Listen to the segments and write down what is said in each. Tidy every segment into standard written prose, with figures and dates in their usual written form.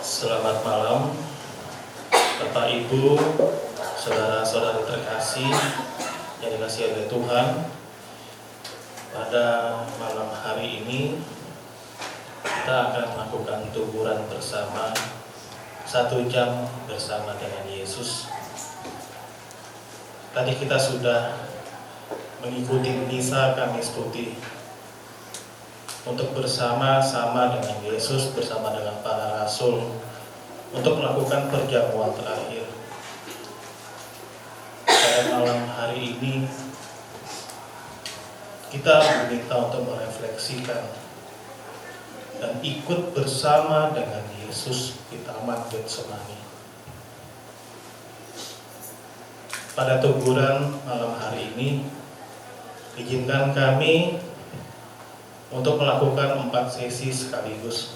Selamat malam, Bapak Ibu, saudara-saudari terkasih yang dikasihi oleh Tuhan. Pada malam hari ini kita akan melakukan teguran bersama 1 jam bersama dengan Yesus. Tadi kita sudah mengikuti misa Kamis Putih untuk bersama-sama dengan Yesus, bersama dengan para rasul, untuk melakukan perjamuan terakhir. Pada malam hari ini kita diminta untuk merefleksikan dan ikut bersama dengan Yesus di Taman Getsemani. Pada teguran malam hari ini, izinkan kami untuk melakukan 4 sesi sekaligus.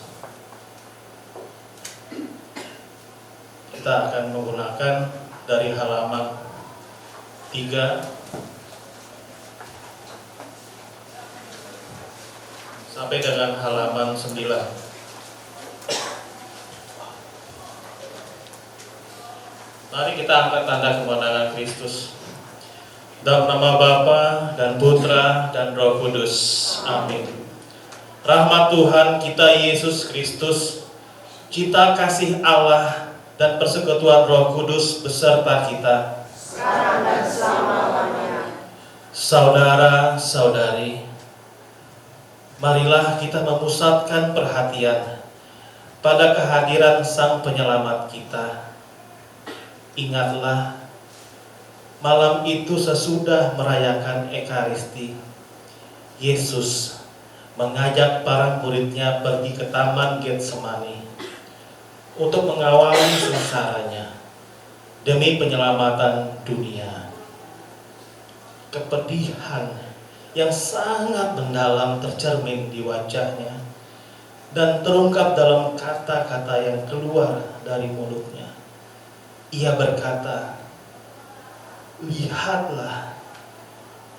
Kita akan menggunakan dari halaman 3 sampai dengan halaman 9. Mari kita angkat tanda kemenangan Kristus. Dalam nama Bapa dan Putra dan Roh Kudus. Amin. Rahmat Tuhan kita Yesus Kristus, cita kasih Allah dan persekutuan Roh Kudus beserta kita sekarang dan selama-lamanya. Saudara-saudari, marilah kita memusatkan perhatian pada kehadiran Sang Penyelamat kita. Ingatlah, malam itu sesudah merayakan Ekaristi, Yesus mengajak para muridnya pergi ke Taman Getsemani untuk mengawali sengsaranya demi penyelamatan dunia. Kepedihan yang sangat mendalam tercermin di wajahnya dan terungkap dalam kata-kata yang keluar dari mulutnya. Ia berkata, "Lihatlah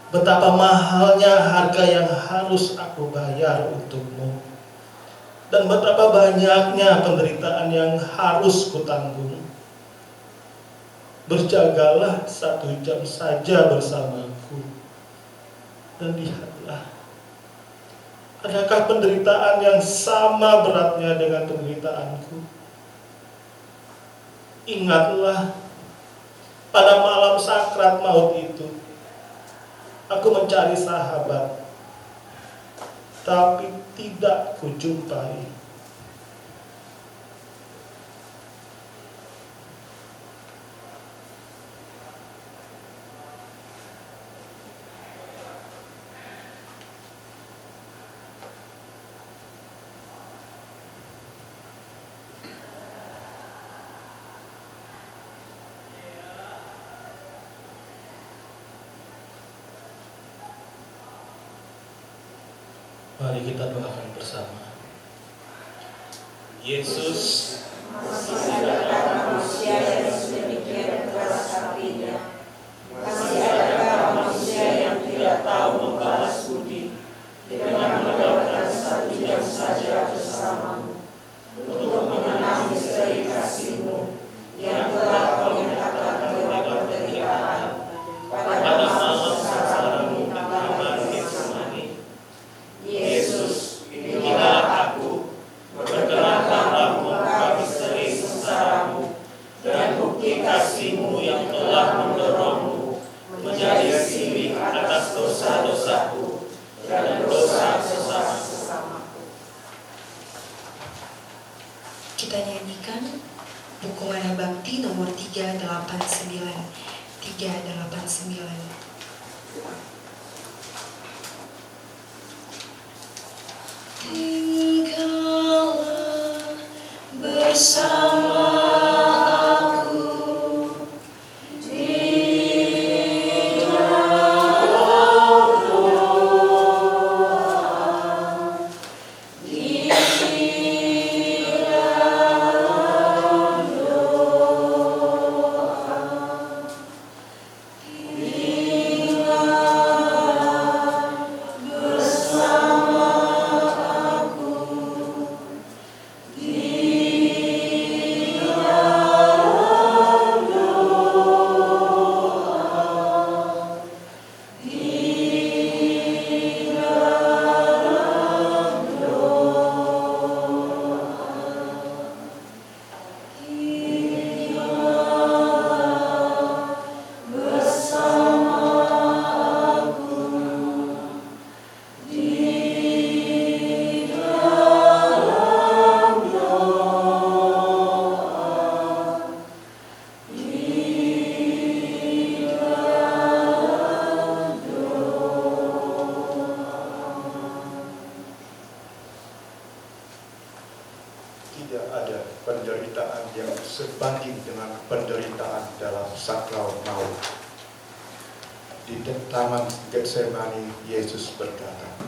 betapa mahalnya harga yang harus aku bayar untukmu, dan betapa banyaknya penderitaan yang harus kutanggung. Berjagalah 1 jam saja bersamaku, dan lihatlah, adakah penderitaan yang sama beratnya dengan penderitaanku? Ingatlah, pada malam sakrat maut itu, aku mencari sahabat, tapi tidak kujumpai." Mari kita doakan bersama. Yesus, Masih adakah manusia yang sedemikian keras hatinya? Masih adakah manusia yang tidak tahu membalas budi dengan meninggalkan 1 jam saja bersamamu untuk mengenang misteri kasih-Mu yang telah Kau nyatakan lewat penderitaan pada malam sengsara-Mu di Taman Getsemani. Yesus, inilah aku, berkenanlah membuka misteri sengsara-Mu dan bukti kasih-Mu yang telah mendorong-Mu menjadi silih atas dosa-dosaku dan dosa sesamaku. Kita nyanyikan buku Mana Bakti nomor 389. 389. Tinggallah bersama aku di dalam doa, di dalam doa. Tinggallah bersama aku di tidak ada penderitaan yang sebanding dengan penderitaan dalam sakral maut. Di taman Getsemani, Yesus berkata,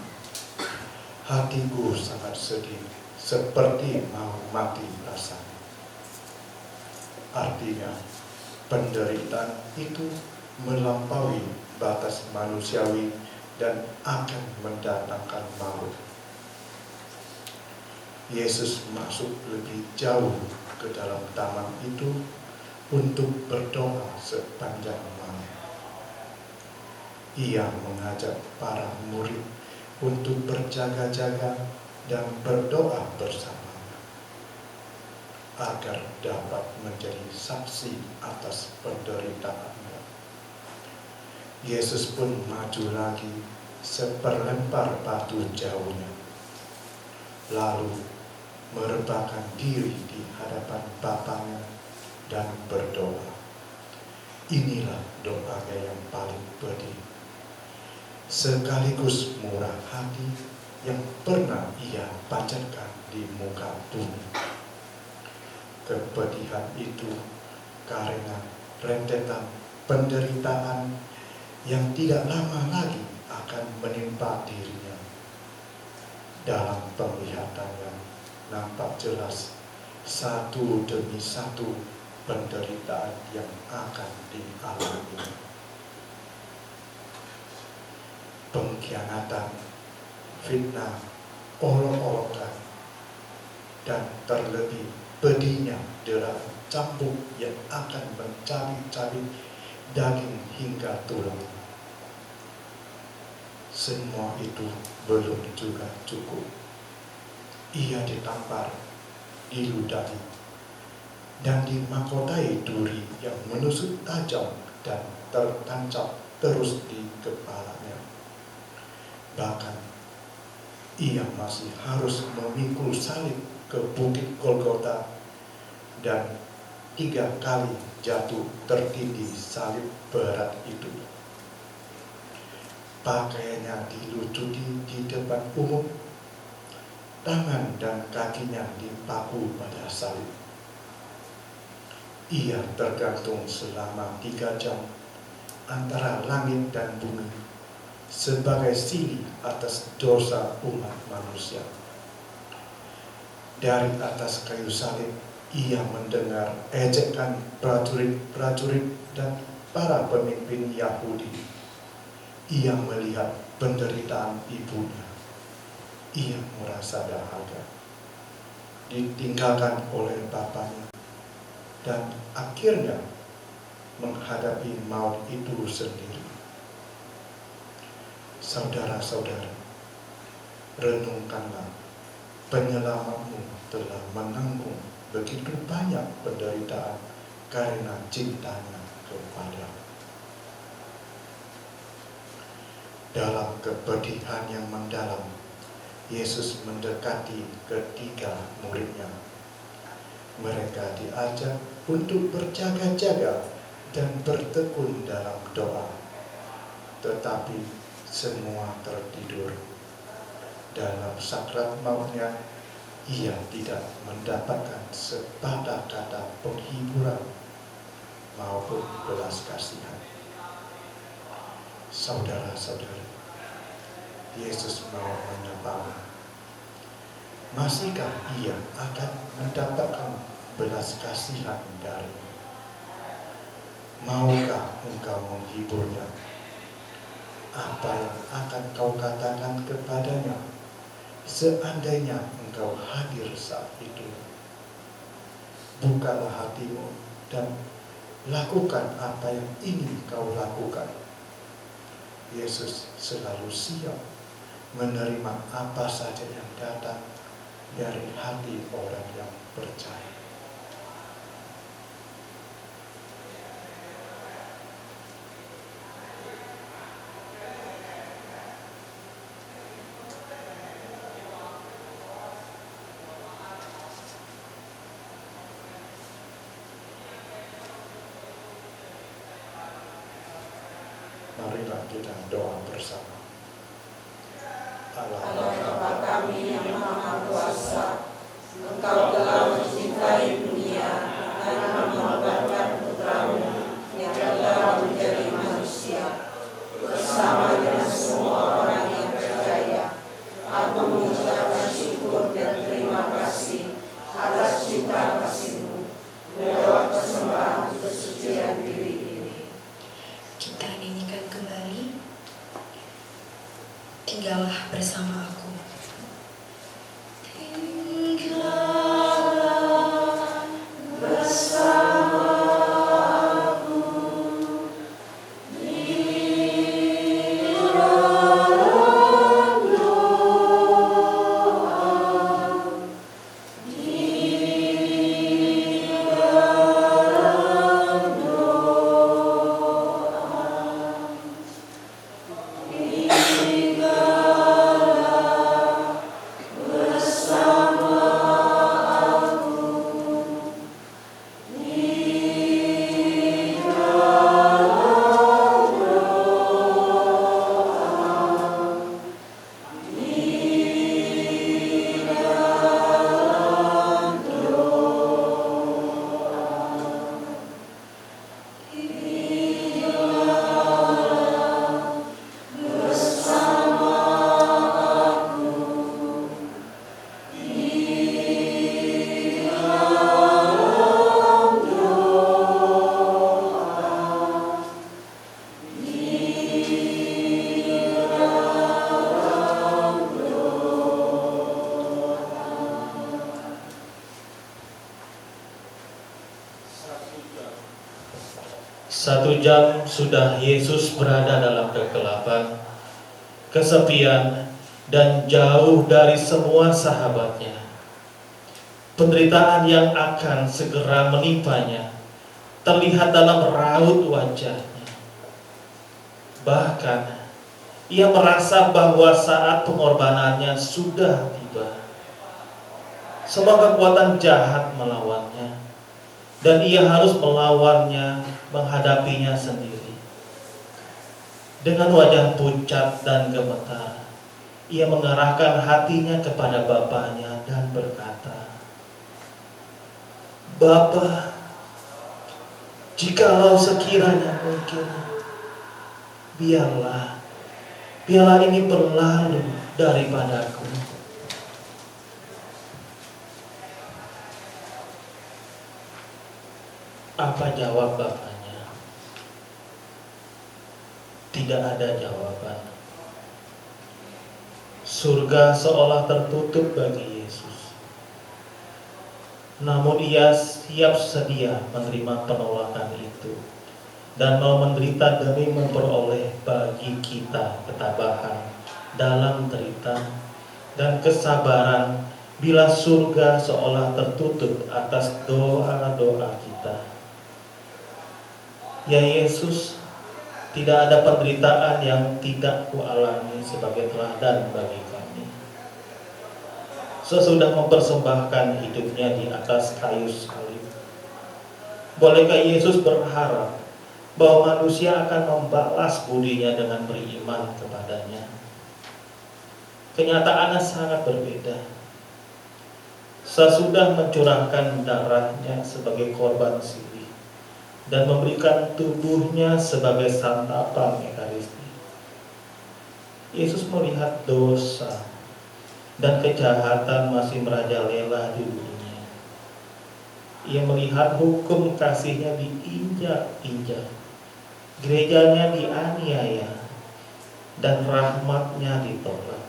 "Hatiku sangat sedih, seperti mau mati rasanya." Artinya, penderitaan itu melampaui batas manusiawi dan akan mendatangkan maut. Yesus masuk lebih jauh ke dalam taman itu untuk berdoa sepanjang malam. Ia mengajak para murid untuk berjaga-jaga dan berdoa bersamanya agar dapat menjadi saksi atas penderitaannya. Yesus pun maju lagi seperlempar batu jauhnya, lalu merebahkan diri di hadapan Bapanya dan berdoa. Inilah doanya yang paling pedih, sekaligus murah hati yang pernah ia panjatkan di muka bumi. Kepedihan itu karena rentetan penderitaan yang tidak lama lagi akan menimpa dirinya. Dalam penglihatannya nampak jelas satu demi satu penderitaan yang akan dialami. Pengkhianatan, fitnah, olok-olokan, dan terlebih pedihnya deraan cambuk yang akan mencabik-cabik daging hingga tulang. Semua itu belum juga cukup. Ia ditampar, diludahi, dan dimahkotai duri yang menusuk tajam dan tertancap terus di kepalanya. Bahkan, ia masih harus memikul salib ke bukit Golgota dan 3 kali jatuh tertindih salib berat itu. Pakaiannya dilucuti di depan umum, tangan dan kakinya dipaku pada salib. Ia tergantung selama 3 jam antara langit dan bumi sebagai sili atas dosa umat manusia. Dari atas kayu salib, ia mendengar ejekan prajurit-prajurit dan para pemimpin Yahudi. Ia melihat penderitaan ibunya. Ia merasa dahaga, ditinggalkan oleh bapaknya, dan akhirnya menghadapi maut itu sendiri. Saudara-saudara, renungkanlah, penyelamatmu telah menanggung begitu banyak penderitaan karena cintanya kepadamu. Dalam kepedihan yang mendalam, Yesus mendekati ketiga muridnya. Mereka diajak untuk berjaga-jaga dan bertekun dalam doa. Tetapi semua tertidur. Dalam sakrat mautnya, ia tidak mendapatkan sepatah kata penghiburan maupun belas kasihan. Saudara-saudari, Yesus mau menyapamu. Masihkah ia akan mendapatkan belas kasihan darimu? Maukah engkau menghiburnya? Apa yang akan kau katakan kepadanya seandainya engkau hadir saat itu? Bukalah hatimu dan lakukan apa yang ingin kau lakukan. Yesus selalu siap menerima apa saja yang datang dari hati orang yang percaya. Marilah kita doa bersama. Allah Bapa kami yang Maha Kuasa, Engkau telah 1 jam sudah Yesus berada dalam kegelapan, kesepian, dan jauh dari semua sahabatnya. Penderitaan yang akan segera menimpanya terlihat dalam raut wajahnya. Bahkan, ia merasa bahwa saat pengorbanannya sudah tiba. Semua kekuatan jahat melawannya, dan ia harus melawannya, menghadapinya sendiri. Dengan wajah pucat dan gemetar, ia mengarahkan hatinya kepada Bapaknya dan berkata, "Bapa, jikalau sekiranya mungkin, biarlah piala ini berlalu daripadaku." Apa jawab Bapaknya? Tidak ada jawaban. Surga seolah tertutup bagi Yesus. Namun ia siap sedia menerima penolakan itu dan mau menderita demi memperoleh bagi kita ketabahan dalam derita dan kesabaran bila surga seolah tertutup atas doa-doa kita. Ya Yesus, tidak ada penderitaan yang tidak kualami sebagai teladan bagi kami. Sesudah mempersembahkan hidupnya di atas kayu salib, bolehkah Yesus berharap bahwa manusia akan membalas budinya dengan beriman kepadanya? Kenyataannya sangat berbeda. Sesudah mencurahkan darahnya sebagai korban silih dan memberikan tubuhnya sebagai santapan Ekaristi, Yesus melihat dosa dan kejahatan masih merajalela di dunia. Ia melihat hukum kasihnya diinjak-injak, gerejanya dianiaya, dan rahmatnya ditolak.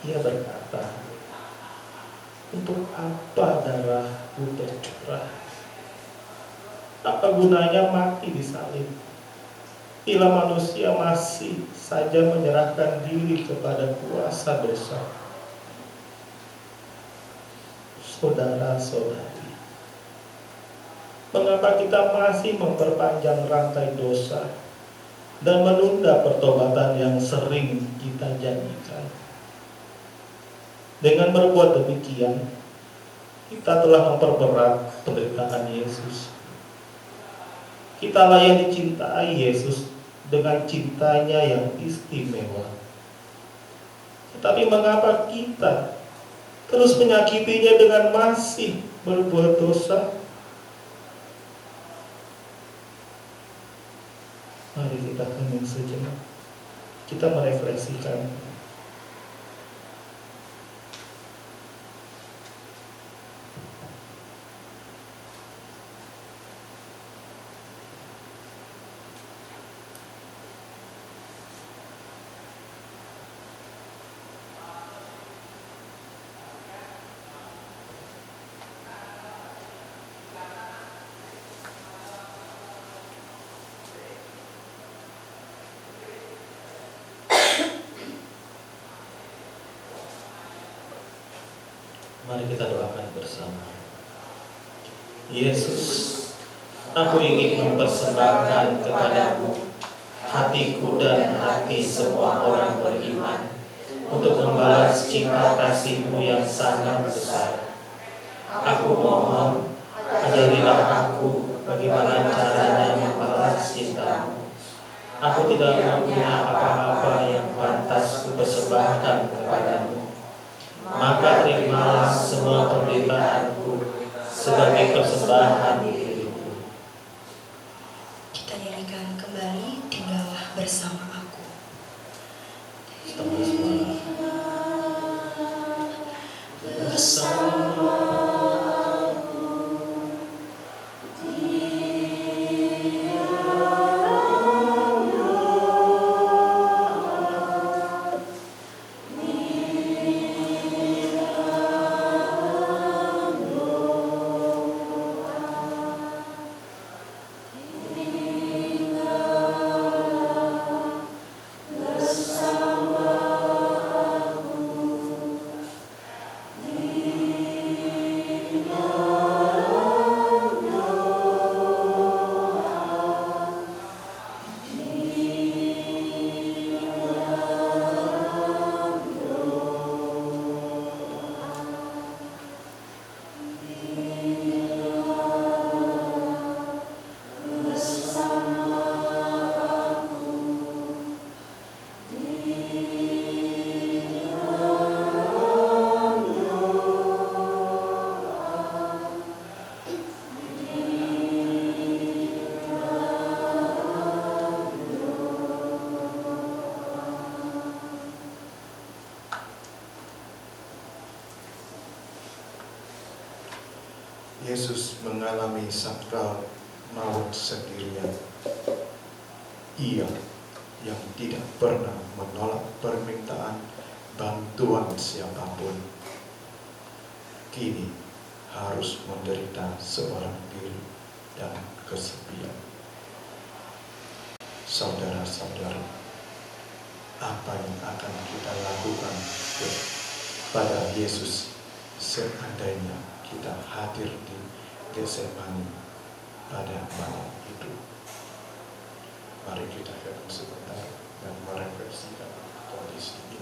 Ia berkata, "Untuk apa darahku bercurah? Apa gunanya mati di salib bila manusia masih saja menyerahkan diri kepada kuasa dosa?" Saudara-saudari, mengapa kita masih memperpanjang rantai dosa dan menunda pertobatan yang sering kita janjikan? Dengan berbuat demikian, kita telah memperberat penderitaan Yesus. Kitalah yang dicintai Yesus dengan cintanya yang istimewa. Tetapi mengapa kita terus menyakitinya dengan masih berbuat dosa? Mari kita hening sejenak. Kita merefleksikan. Mari kita doakan bersama. Yesus, aku ingin mempersembahkan kepadamu hatiku dan hati semua orang beriman untuk membalas cinta kasih-Mu yang sangat besar. Aku mohon, ajarilah aku bagaimana caranya membalas cinta-Mu. Aku tidak mempunyai apa-apa yang pantas kupersembahkan kepadamu. Maka terimalah semua penderitaanku sebagai persembahan hidupku. Kita nyanyikan kembali, tinggallah bersama aku. Setengah suara. Bersama Ini Yesus mengalami sakral maut sendirian. Ia yang tidak pernah menolak permintaan bantuan siapapun, kini harus menderita seorang diri dan kesepian. Saudara-saudara, apa yang akan kita lakukan kepada Yesus seandainya kita hadir di Getsemani pada malam itu? Mari kita hening sebentar dan merefleksikan kondisi ini.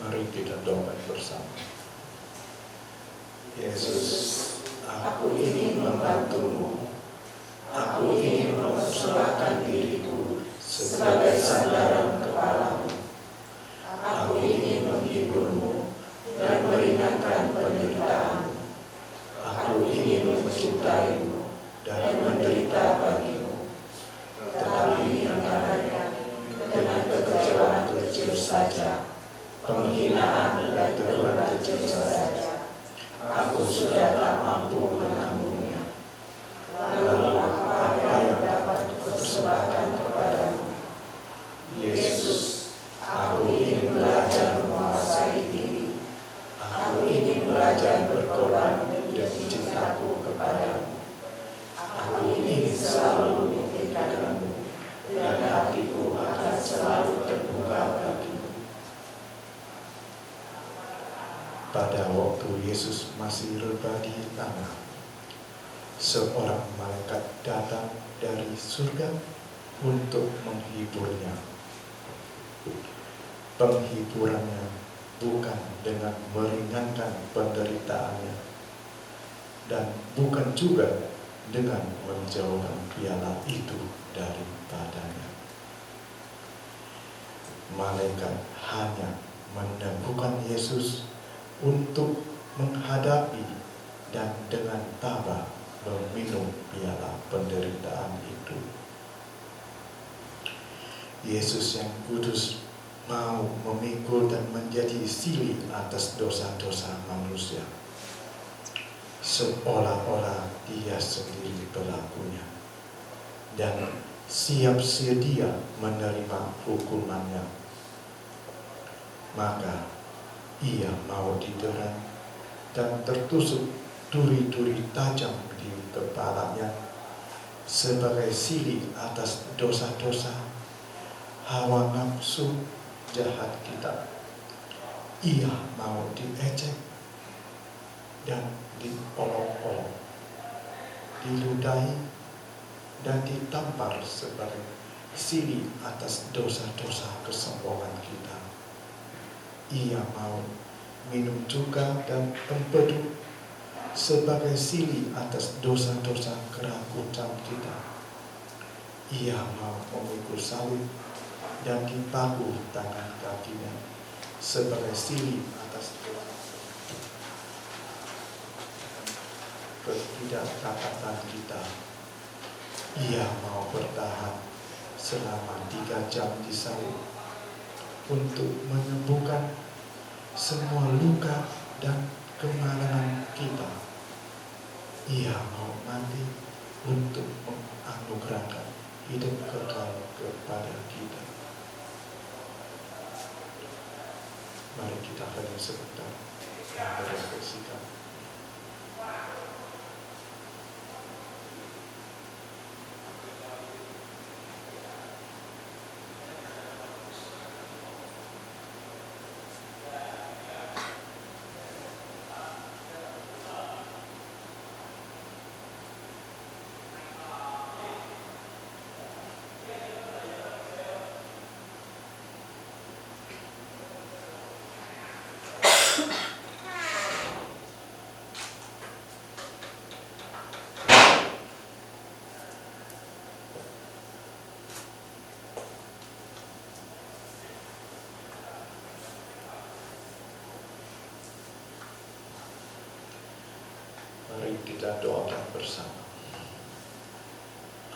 Mari kita doa bersama. Yesus, aku ingin membantumu. Aku ingin mempersembahkan diriku sebagai sandaran kepalamu. Aku ingin menghiburmu dan meringankan penderitaanmu. Aku ingin mencintaimu dan menderita bagimu. Tetapi nyatanya dengan kekecewaan kecil saja, penghinaan dan teguran kecil saja, aku sudah tak mampu menanggungnya. Lalu apa yang dapat kupersembahkan kepadamu? Yesus, aku ingin belajar menguasai diri. Aku ingin belajar berkorban demi cintaku kepadamu. Aku ingin selalu memikirkanmu dan hatiku akan selalu terbuka bagimu. Pada waktu Yesus masih rebah di tanah, seorang malaikat datang dari surga untuk menghiburnya. Penghiburannya bukan dengan meringankan penderitaannya, dan bukan juga dengan menjauhkan piala itu daripadanya. Malaikat hanya meneguhkan Yesus untuk menghadapi dan dengan tabah meminum piala penderitaan itu. Yesus yang kudus mau memikul dan menjadi silih atas dosa-dosa manusia, seolah-olah dia sendiri pelakunya, dan siap sedia menerima hukumannya. Maka ia mau didera dan tertusuk duri-duri tajam di kepalanya sebagai silih atas dosa-dosa hawa nafsu jahat kita. Ia mau diejek dan diolok-olok, diludahi dan ditampar sebagai silih atas dosa-dosa kesombongan kita. Ia mau minum cuka dan empedu sebagai silih atas dosa-dosa kerakusan kita. Ia mau memikul salib dan dipaku tangan kakinya sebagai silih atas ketidaktaatan kita. Ia mau bertahan selama 3 jam di salib untuk menyembuhkan semua luka dan kemarahan kita. Ia mau mati untuk menganugerahkan hidup kekal kepada kita. Mari kita hening sebentar dan merefleksikan. kita doakan bersama.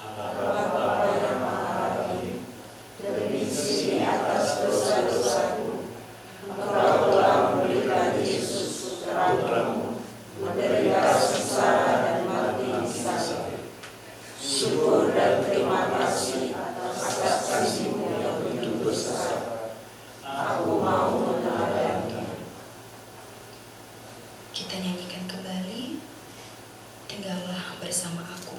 Allah Bapa yang Maha Baik, demi sini atas dosa-dosaku, Engkau telah memberikan Yesus Putra-Mu menderita sengsara dan mati di salib. Syukur dan terima kasih atas kasih-Mu yang begitu besar. Aku mau meneladani. Kita nyanyikan kembali, tinggallah bersama aku.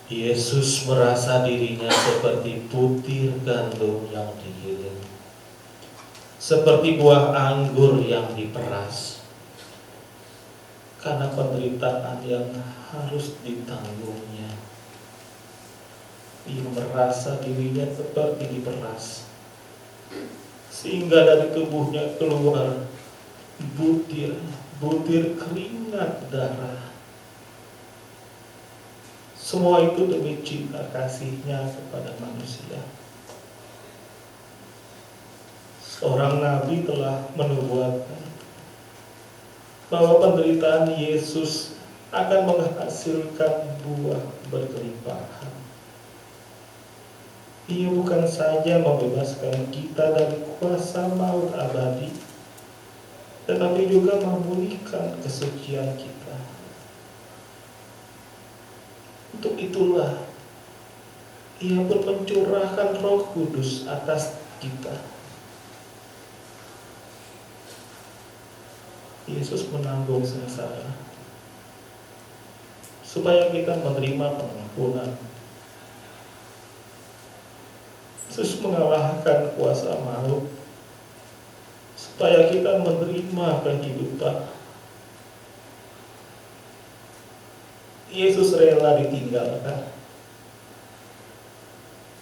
Yesus merasa dirinya seperti butir gandum yang digiling, seperti buah anggur yang diperas, karena penderitaan yang harus ditanggungnya. Ia merasa dirinya seperti diperas, sehingga dari tubuhnya keluar butir keringat darah. Semua itu demi cinta kasihnya kepada manusia. Seorang nabi telah menubuatkan bahwa penderitaan Yesus akan menghasilkan buah berkelimpahan. Ia bukan saja membebaskan kita dari kuasa maut abadi, tetapi juga memulihkan kesucian kita. Untuk itulah Ia pun mencurahkan Roh Kudus atas kita. Yesus menanggung sengsara supaya kita menerima pengampunan. Yesus mengalahkan kuasa maut supaya kita menerima kehidupan. Yesus rela ditinggalkan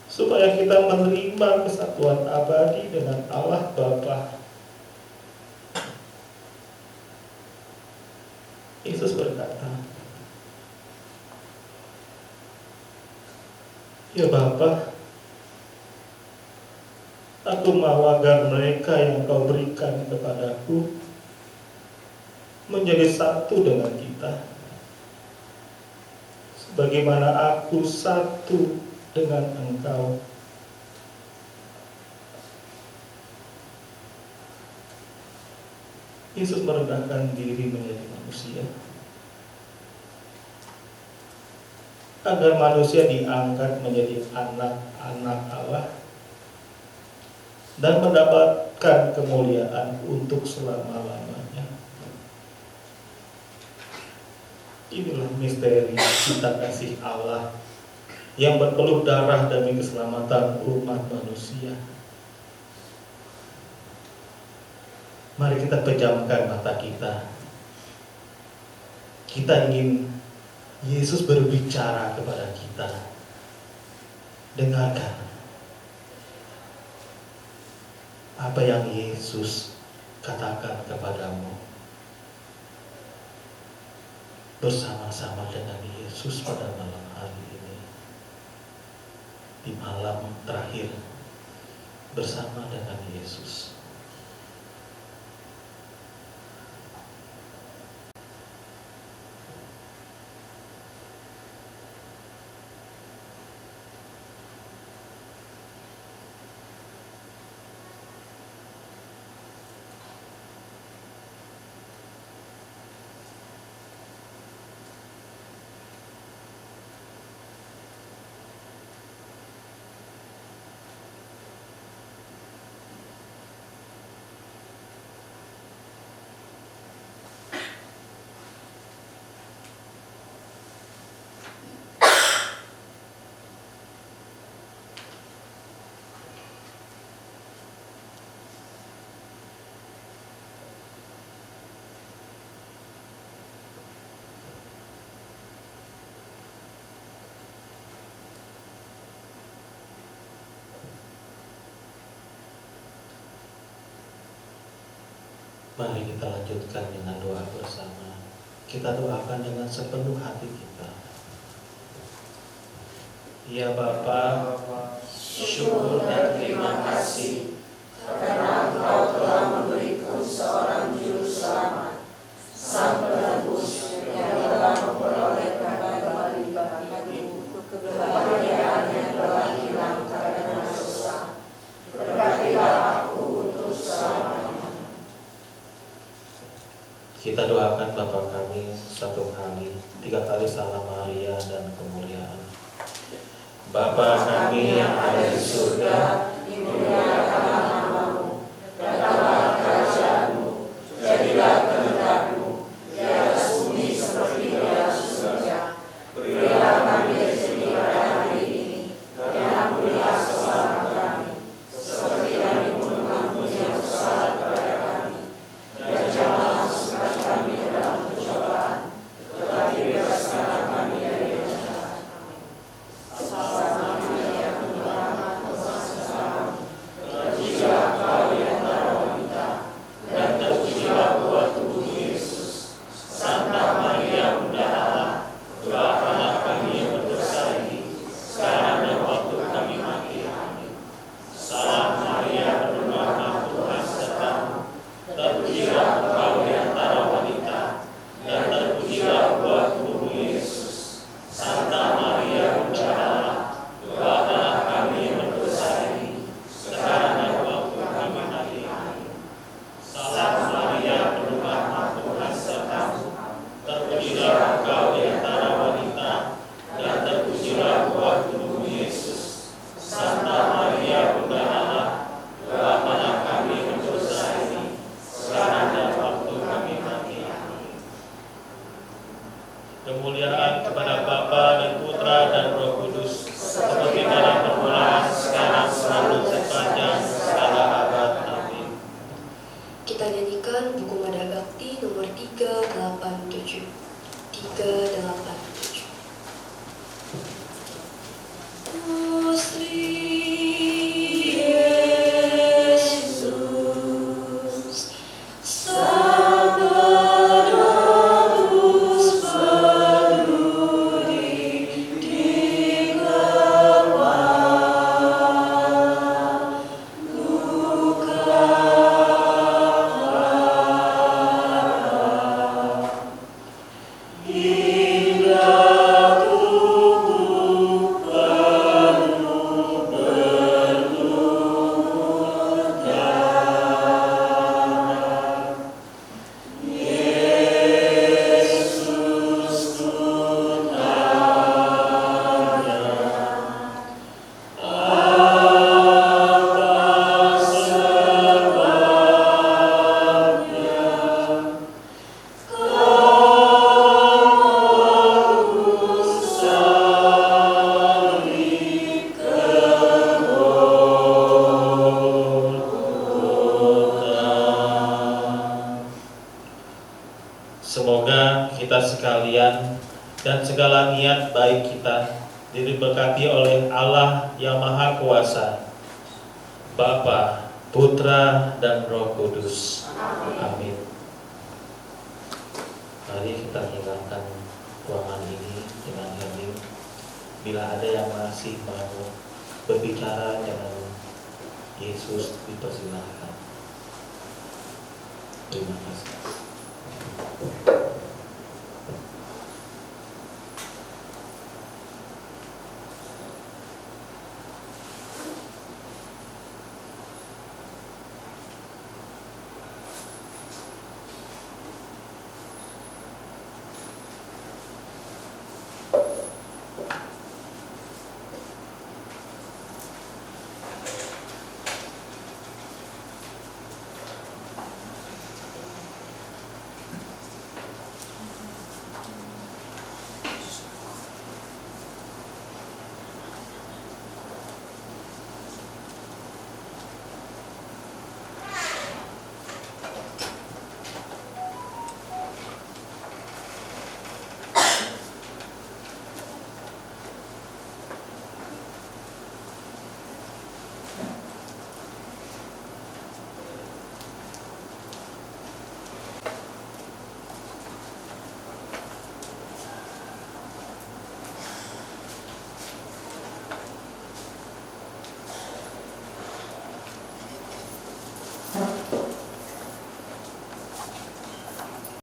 supaya kita menerima kesatuan abadi dengan Allah Bapa. Yesus berkata, "Ya Bapa, aku mau agar mereka yang Kau berikan kepadaku menjadi satu dengan kita, sebagaimana aku satu dengan Engkau." Yesus merendahkan diri menjadi manusia, agar manusia diangkat menjadi anak-anak Allah dan mendapatkan kemuliaan untuk selama-lamanya. Inilah misteri cinta kasih Allah yang berpeluh darah demi keselamatan umat manusia. Mari kita pejamkan mata kita. Kita ingin Yesus berbicara kepada kita. Dengarkan apa yang Yesus katakan kepadamu. Bersama-sama dengan Yesus pada malam hari ini, di malam terakhir bersama dengan Yesus. Mari kita lanjutkan dengan doa bersama. Kita doakan dengan sepenuh hati kita. Ya Bapa, Syukur dan terima kasih karena Engkau telah memberiku seorang juru selamat, Sang Penebus yang telah memperolehkan kembali bagiku kebahagiaan yang telah hilang karena dosa. Berkatilah aku untuk selamanya. kita doakan Bapa kami satu kali, 3 kali salam Maria dan kemuliaan. Bapa kami yang ada di surga, dimuliakanlah namamu, datanglah kerajaanmu, jadilah kehendak-Mu di atas bumi seperti di atas surga. Berilah kami rezeki pada hari ini, dan ampunilah kesalahan kami, seperti kami pun mengampuni yang bersalah kepada kami. Dan janganlah masukkan kami ke dalam pencobaan, tetapi bebaskanlah kami dari yang jahat. Salama Maria, penuh rahmat, Tuhan bersamamu. Terpujilah Engkau di antara wanita, dan terpujilah buah tubuh Yesus. Santa Maria, Bunda Allah, doakanlah kami yang berdosa ini, sekarang dan waktu kami mati. Amin. Salam Maria, penuh rahmat, Tuhan sertamu. Terpujilah Engkau di antara wanita, dan terpujilah buah tubuh Yesus. Santa Maria, Bunda Allah, doakanlah kami yang berdosa ini, sekarang dan waktu kami mati. Amin. Salam Maria, penuh rahmat, Tuhan sertamu. Terpujilah Engkau di antara wanita, dan terpujilah buah tubuh Yesus. Santa Maria, Bunda Allah, doakanlah kami yang berdosa ini, sekarang dan waktu kami mati. Amin. Kemuliaan kepada Bapa dan Putra dan Roh Kudus, seperti dalam permulaan, sekarang, selalu, sepanjang segala abad. Amin. Kita nyanyikan buku Mada Bakti nomor 387. 387. Gusti Yesus, Sang Penebus peduli di kepala luka hingga tubuh penuh berlumur darah. Yesus ku tanya, apa sebabnya kau salib ke Golgota. Semoga kita sekalian dan segala niat baik kita diberkati oleh Allah yang Maha Kuasa, Bapa, Putra, dan Roh Kudus. Amin. Mari kita tinggalkan ruangan ini dengan hening. Bila ada yang masih mau berbicara, jangan Yesus dipersilahkan. Terima kasih.